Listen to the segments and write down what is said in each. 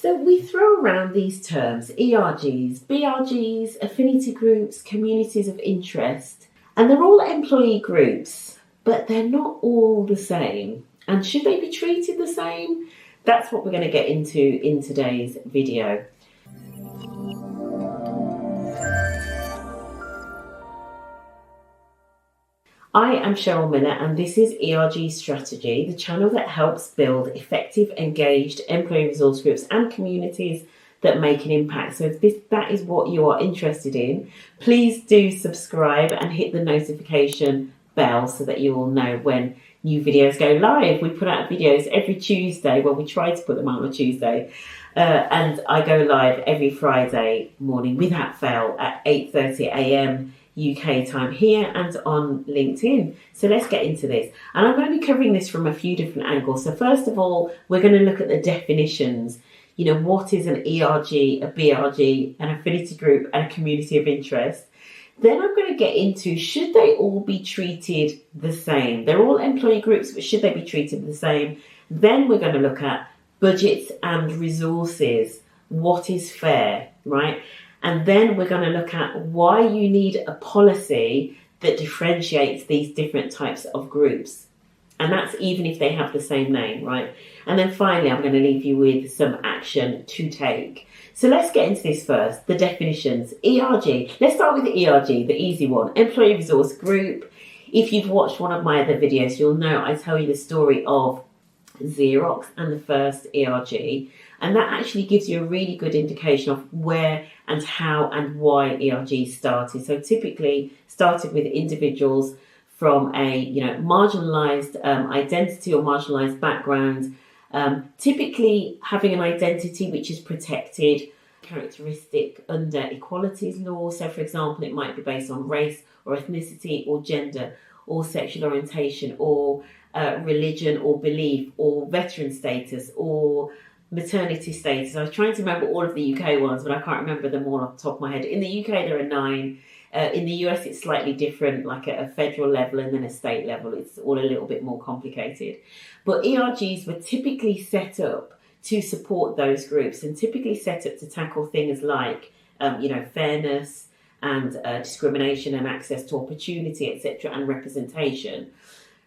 So we throw around these terms, ERGs, BRGs, affinity groups, communities of interest, and they're all employee groups, but they're not all the same. And should they be treated the same? That's what we're going to get into in today's video. I am Sheryl Miller, and this is ERG Strategy, the channel that helps build effective, engaged employee resource groups and communities that make an impact. So if that is what you are interested in, please do subscribe and hit the notification bell so that you will know when new videos go live. We put out videos every Tuesday. Well, we try to put them out on a Tuesday. And I go live every Friday morning without fail at 8:30 a.m. UK time here and on LinkedIn. So let's get into this. And I'm going to be covering this from a few different angles. So first of all, we're going to look at the definitions. You know, what is an ERG, a BRG, an affinity group, and a community of interest? Then I'm going to get into, should they all be treated the same? They're all employee groups, but should they be treated the same? Then we're going to look at budgets and resources. What is fair, right? And then we're going to look at why you need a policy that differentiates these different types of groups. And that's even if they have the same name, right? And then finally, I'm going to leave you with some action to take. So let's get into this first, the definitions. ERG, let's start with the ERG, the easy one, Employee Resource Group. If you've watched one of my other videos, you'll know I tell you the story of Xerox and the first ERG. And that actually gives you a really good indication of where and how and why ERGs started. So typically started with individuals from a marginalised identity or marginalised background, typically having an identity which is protected, characteristic under equalities law. So for example, it might be based on race or ethnicity or gender or sexual orientation or religion or belief or veteran status or maternity status. I was trying to remember all of the UK ones, but I can't remember them all off the top of my head. In the UK, there are 9. In the US, it's slightly different, like at a federal level and then a state level. It's all a little bit more complicated. But ERGs were typically set up to support those groups and typically set up to tackle things like, fairness and discrimination and access to opportunity, etc., and representation.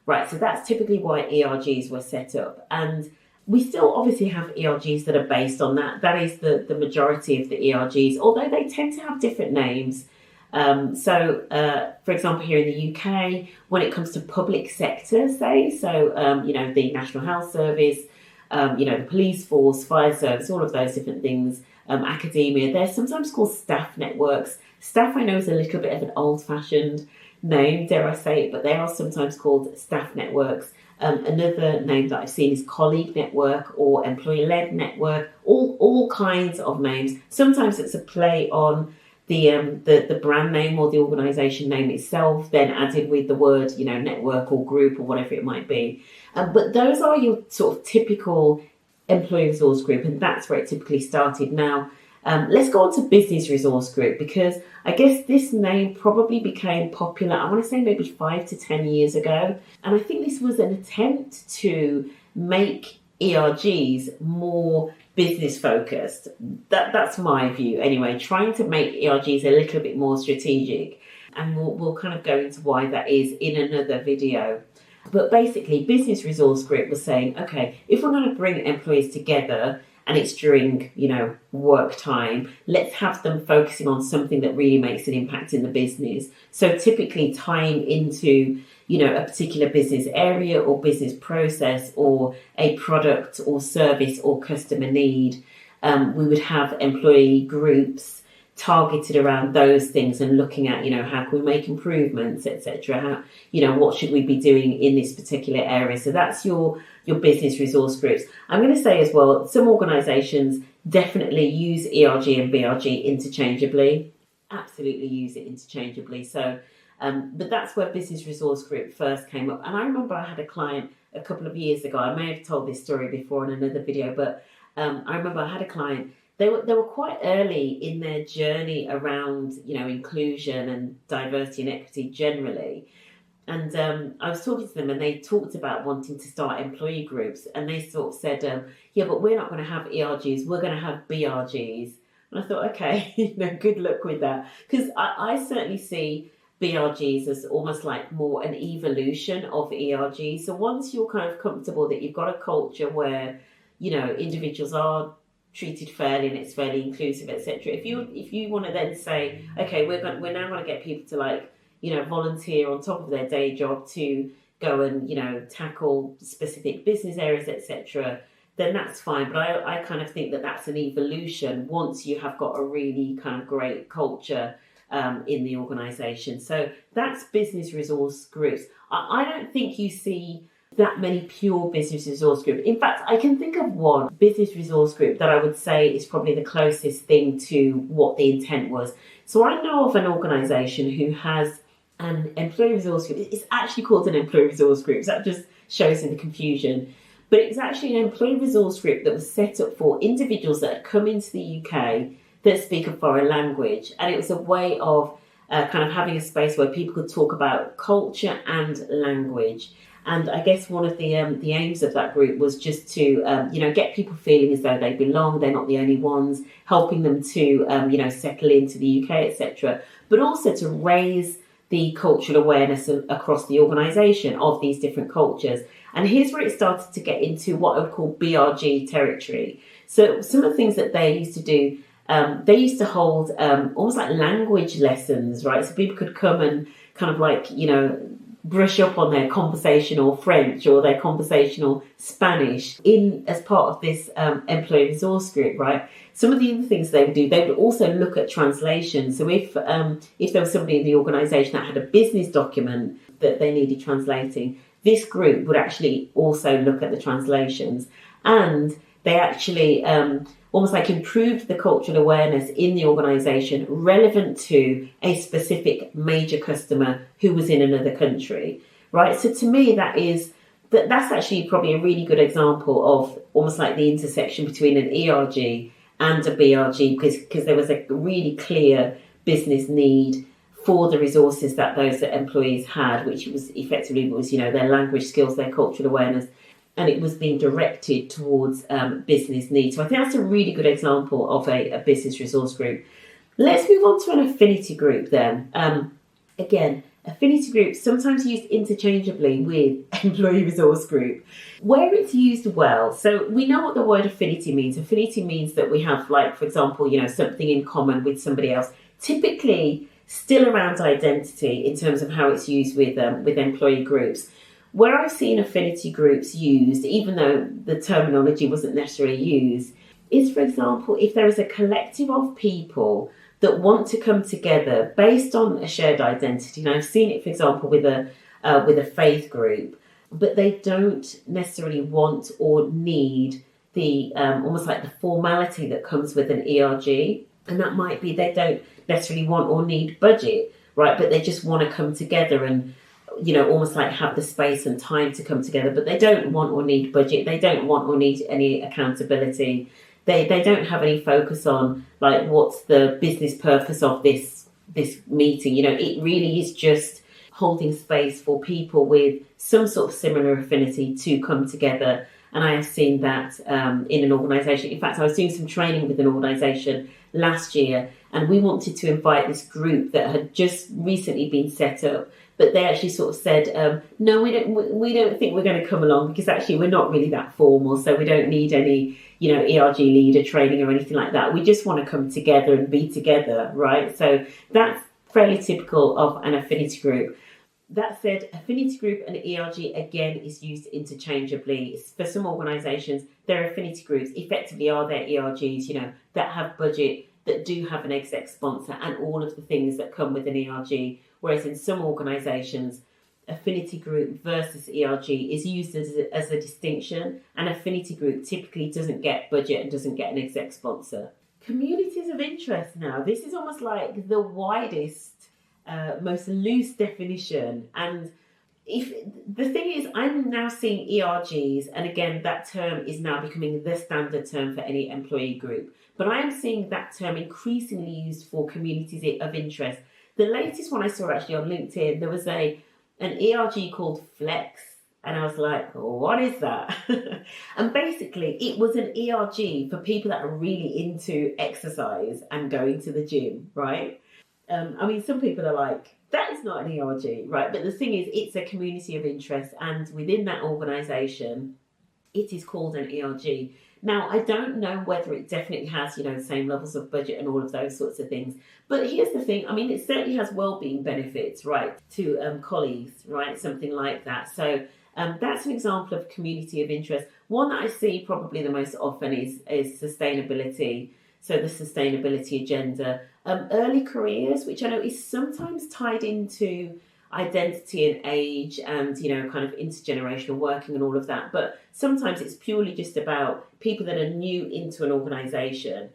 Right, so that's typically why ERGs were set up. And we still obviously have ERGs that are based on that. That is the majority of the ERGs, although they tend to have different names. For example, here in the UK, when it comes to public sector, the National Health Service, the police force, fire service, all of those different things, academia, they're sometimes called staff networks. Staff, I know, is a little bit of an old-fashioned name, dare I say it, but they are sometimes called staff networks. Another name that I've seen is colleague network or employee-led network, all kinds of names. Sometimes it's a play on the brand name or the organisation name itself, then added with the word, network or group or whatever it might be. But those are your sort of typical employee resource group, and that's where it typically started. Now, let's go on to business resource group, because I guess this name probably became popular, I want to say maybe 5 to 10 years ago. And I think this was an attempt to make ERGs more business focused. That's my view anyway, trying to make ERGs a little bit more strategic. And we'll kind of go into why that is in another video. But basically, business resource group was saying, okay, if we're going to bring employees together and it's during, work time, let's have them focusing on something that really makes an impact in the business. So typically tying into, a particular business area or business process or a product or service or customer need. We would have employee groups targeted around those things and looking at, how can we make improvements, etc. How, what should we be doing in this particular area? So that's your business resource groups. I'm going to say as well, some organisations definitely use ERG and BRG interchangeably. Absolutely use it interchangeably. So, but that's where business resource group first came up. And I remember I had a client a couple of years ago. I may have told this story before in another video, but I remember I had a client. They were quite early in their journey around, inclusion and diversity and equity generally. And I was talking to them, and they talked about wanting to start employee groups, and they sort of said, "Yeah, but we're not going to have ERGs. We're going to have BRGs." And I thought, okay, good luck with that, because I certainly see BRGs as almost like more an evolution of ERGs. So once you're kind of comfortable that you've got a culture where individuals are treated fairly and it's fairly inclusive, etc. If you want to then say, okay, we're now going to get people to volunteer on top of their day job to go and tackle specific business areas, etc., then that's fine. But I kind of think that that's an evolution once you have got a really kind of great culture in the organisation. So that's business resource groups. I don't think you see that many pure business resource groups. In fact, I can think of one business resource group that I would say is probably the closest thing to what the intent was. So I know of an organisation who has an employee resource group. It's actually called an employee resource group. So that just shows you the confusion. But it's actually an employee resource group that was set up for individuals that had come into the UK that speak a foreign language. And it was a way of kind of having a space where people could talk about culture and language. And I guess one of the aims of that group was just to get people feeling as though they belong, they're not the only ones, helping them to settle into the UK, etc. But also to raise the cultural awareness across the organisation of these different cultures. And here's where it started to get into what I would call BRG territory. So some of the things that they used to do, they used to hold almost like language lessons, right? So people could come and kind of brush up on their conversational French or their conversational Spanish as part of this employee resource group, right? Some of the other things they would do, they would also look at translation. So if there was somebody in the organisation that had a business document that they needed translating, this group would actually also look at the translations, and they actually almost like improved the cultural awareness in the organisation relevant to a specific major customer who was in another country, right? So to me, that's actually probably a really good example of almost like the intersection between an ERG and a BRG, because there was a really clear business need for the resources that those employees had, which was effectively their language skills, their cultural awareness, and it was being directed towards business needs. So I think that's a really good example of a business resource group. Let's move on to an affinity group then. Again, affinity groups sometimes used interchangeably with employee resource group. Where it's used well, so we know what the word affinity means. Affinity means that we have, like, for example, something in common with somebody else. Typically still around identity in terms of how it's used with employee groups. Where I've seen affinity groups used, even though the terminology wasn't necessarily used, is, for example, if there is a collective of people that want to come together based on a shared identity. Now, I've seen it, for example, with a faith group, but they don't necessarily want or need the almost like the formality that comes with an ERG, and that might be they don't necessarily want or need budget, right? But they just want to come together and almost like have the space and time to come together, but they don't want or need budget. They don't want or need any accountability. They don't have any focus on like what's the business purpose of this meeting. It really is just holding space for people with some sort of similar affinity to come together. And I have seen that in an organisation. In fact, I was doing some training with an organisation last year, and we wanted to invite this group that had just recently been set up. But they actually sort of said, no, we don't think we're going to come along, because actually we're not really that formal, so we don't need any, ERG leader training or anything like that. We just want to come together and be together, right? So that's fairly typical of an affinity group. That said, affinity group and ERG, again, is used interchangeably. For some organisations, their affinity groups effectively are their ERGs, that have budget, that do have an exec sponsor, and all of the things that come with an ERG. Whereas in some organisations, affinity group versus ERG is used as a distinction. An affinity group typically doesn't get budget and doesn't get an exec sponsor. Communities of interest now. This is almost like the widest, most loose definition. And if the thing is, I'm now seeing ERGs, and again, that term is now becoming the standard term for any employee group. But I am seeing that term increasingly used for communities of interest. The latest one I saw actually on LinkedIn, there was a an ERG called Flex. And I was like, what is that? And basically, it was an ERG for people that are really into exercise and going to the gym, right? I mean, some people are like, that is not an ERG, right? But the thing is, it's a community of interest. And within that organisation, it is called an ERG. Now, I don't know whether it definitely has, the same levels of budget and all of those sorts of things. But here's the thing. I mean, it certainly has well-being benefits, right, to colleagues, right, something like that. So that's an example of community of interest. One that I see probably the most often is sustainability. So the sustainability agenda. Early careers, which I know is sometimes tied into identity and age and, kind of intergenerational working and all of that. But sometimes it's purely just about people that are new into an organisation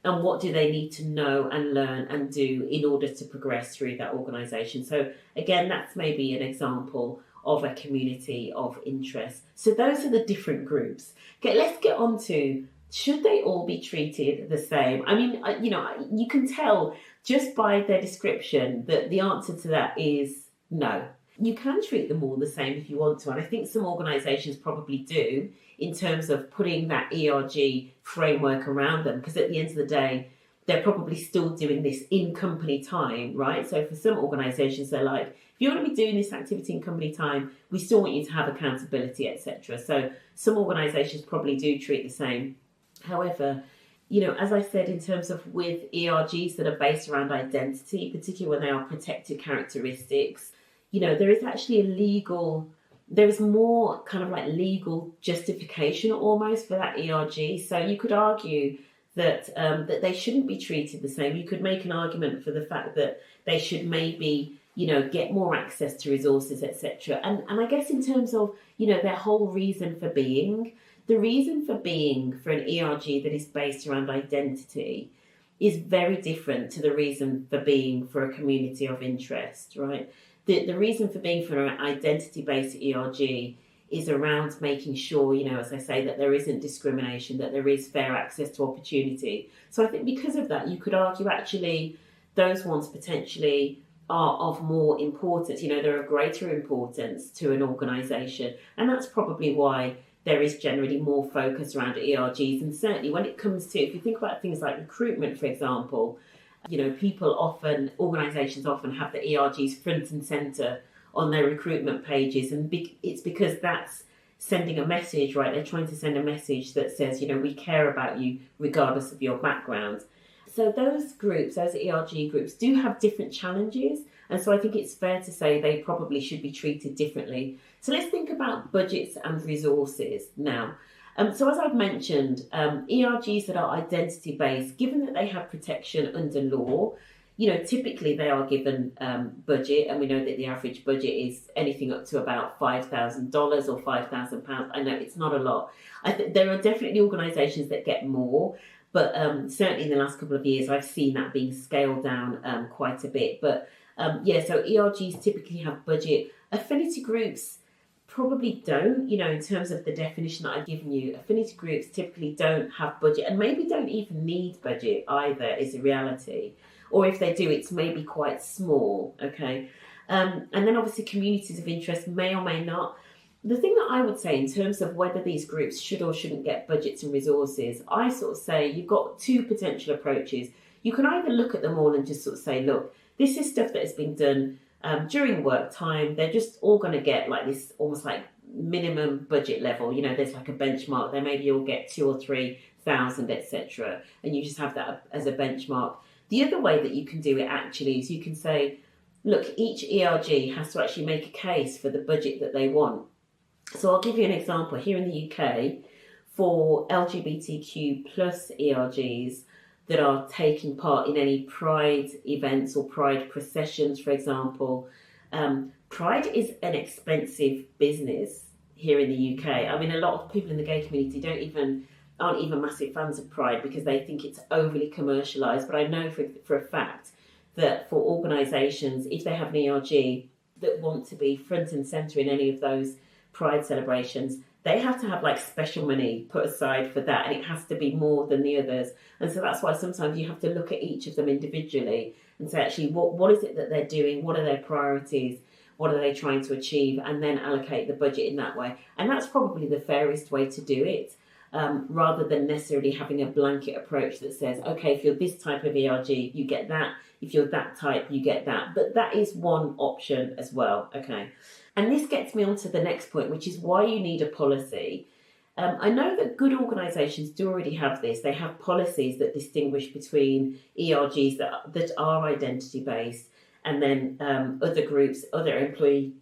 and what do they need to know and learn and do in order to progress through that organisation. So again, that's maybe an example of a community of interest. So those are the different groups. Okay, let's get on to, should they all be treated the same? I mean, you can tell just by their description that the answer to that is no. You can treat them all the same if you want to, and I think some organisations probably do in terms of putting that ERG framework around them, because at the end of the day, they're probably still doing this in company time, right? So for some organisations, they're like, if you're going to be doing this activity in company time, we still want you to have accountability, etc. So some organisations probably do treat the same. However, as I said, in terms of with ERGs that are based around identity, particularly when they are protected characteristics, there is actually there is more kind of like legal justification almost for that ERG. So you could argue that they shouldn't be treated the same. You could make an argument for the fact that they should maybe, get more access to resources, etc. And I guess in terms of, their whole reason for being, the reason for being for an ERG that is based around identity is very different to the reason for being for a community of interest, right? The reason for being for an identity-based ERG is around making sure, as I say, that there isn't discrimination, that there is fair access to opportunity. So I think because of that, you could argue actually those ones potentially are of more importance. They're of greater importance to an organisation. And that's probably why there is generally more focus around ERGs. And certainly when it comes to, if you think about things like recruitment, for example, organisations often have the ERGs front and centre on their recruitment pages. And it's because that's sending a message, right? They're trying to send a message that says, we care about you regardless of your background. So those groups, those ERG groups, do have different challenges. And so I think it's fair to say they probably should be treated differently. So let's think about budgets and resources now. So as I've mentioned, ERGs that are identity-based, given that they have protection under law, typically they are given budget, and we know that the average budget is anything up to about $5,000 or £5,000. I know it's not a lot. There are definitely organisations that get more, but certainly in the last couple of years, I've seen that being scaled down quite a bit. But so ERGs typically have budget. Affinity groups probably don't, in terms of the definition that I've given you. Affinity groups typically don't have budget and maybe don't even need budget either, is a reality. Or if they do, it's maybe quite small, okay? And then obviously communities of interest may or may not. The thing that I would say in terms of whether these groups should or shouldn't get budgets and resources, I sort of say you've got two potential approaches. You can either look at them all and just sort of say, look, this is stuff that has been done during work time. They're just all going to get like this almost like minimum budget level. There's like a benchmark. They maybe all get 2,000 or 3,000, etc. And you just have that as a benchmark. The other way that you can do it actually is you can say, look, each ERG has to actually make a case for the budget that they want. So I'll give you an example. Here in the UK, for LGBTQ plus ERGs that are taking part in any Pride events or Pride processions, for example, Pride is an expensive business here in the UK. I mean, a lot of people in the gay community aren't even massive fans of Pride because they think it's overly commercialised. But I know for a fact that for organisations, if they have an ERG that want to be front and centre in any of those Pride celebrations, they have to have like special money put aside for that, and it has to be more than the others. And so that's why sometimes you have to look at each of them individually and say, actually, what is it that they're doing? What are their priorities? what are they trying to achieve, and then allocate the budget in that way. And that's probably the fairest way to do it, rather than necessarily having a blanket approach that says, okay, if you're this type of ERG, you get that. If you're that type, you get that. But that is one option as well, okay? And this gets me on to the next point, which is why you need a policy. I know that good organisations do already have this. They have policies that distinguish between ERGs that are identity-based and then other groups, other employee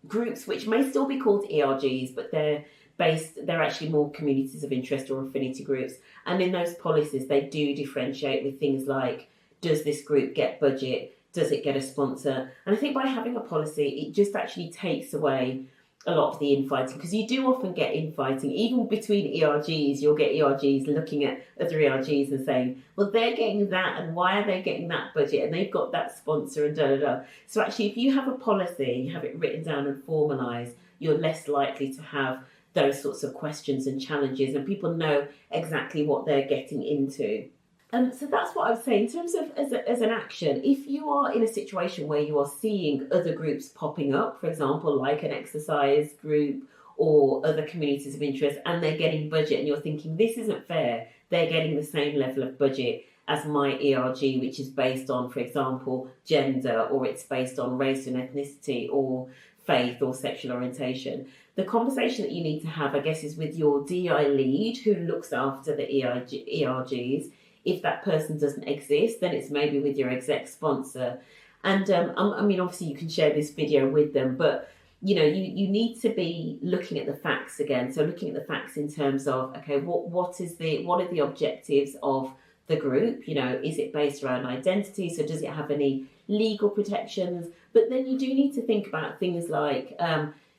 groups, which may still be called ERGs, but they're actually more communities of interest or affinity groups. And in those policies, they do differentiate with things like, does this group get budget? Does it get a sponsor? And I think by having a policy, it just actually takes away a lot of the infighting, because you do often get infighting, even between ERGs. You'll get ERGs looking at other ERGs and saying, well, they're getting that, and why are they getting that budget? And they've got that sponsor and da-da-da. So actually, if you have a policy, you have it written down and formalised, you're less likely to have those sorts of questions and challenges, and people know exactly what they're getting into. So that's what I would say in terms of as an action. If you are in a situation where you are seeing other groups popping up, for example, like an exercise group or other communities of interest, and they're getting budget and you're thinking, this isn't fair, they're getting the same level of budget as my ERG, which is based on, for example, gender, or it's based on race and ethnicity, or faith or sexual orientation. The conversation that you need to have, I guess, is with your DI lead who looks after the ERGs. If that person doesn't exist, then it's maybe with your exec sponsor. And I mean, obviously you can share this video with them, but you need to be looking at the facts again. So looking at the facts in terms of, okay, what are the objectives of the group? Is it based around identity? So does it have any legal protections? But then you do need to think about things like,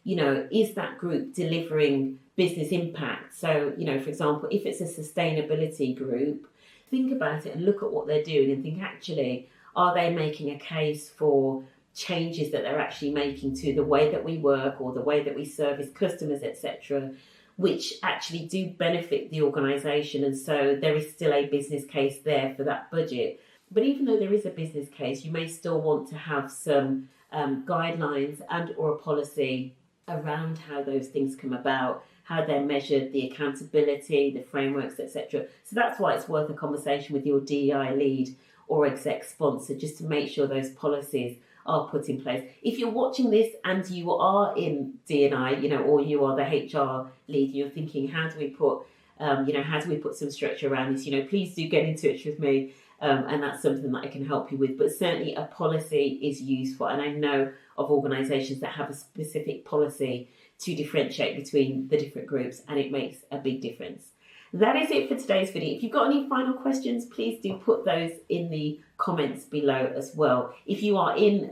is that group delivering business impact? So, for example, if it's a sustainability group, think about it and look at what they're doing and think, actually, are they making a case for changes that they're actually making to the way that we work or the way that we service customers, etc., which actually do benefit the organisation? And so there is still a business case there for that budget. But even though there is a business case, you may still want to have some guidelines and or a policy around how those things come about, how they're measured, the accountability, the frameworks, etc. So that's why it's worth a conversation with your DEI lead or exec sponsor, just to make sure those policies are put in place. If you're watching this and you are in D&I, or you are the HR lead, you're thinking, how do we put some structure around this? Please do get in touch with me, and that's something that I can help you with. But certainly a policy is useful, and I know of organisations that have a specific policy to differentiate between the different groups, and it makes a big difference. That is it for today's video. If you've got any final questions, please do put those in the comments below as well. If you are in,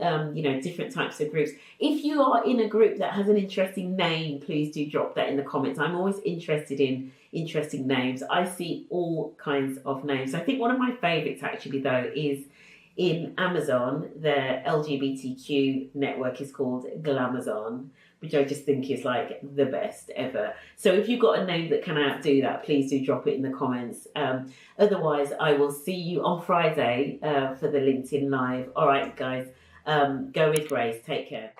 different types of groups, if you are in a group that has an interesting name, please do drop that in the comments. I'm always interested in interesting names. I see all kinds of names. I think one of my favourites actually, though, is in Amazon. The LGBTQ network is called Glamazon, which I just think is like the best ever. So if you've got a name that can outdo that, please do drop it in the comments. Otherwise, I will see you on Friday for the LinkedIn Live. All right, guys, go with grace. Take care.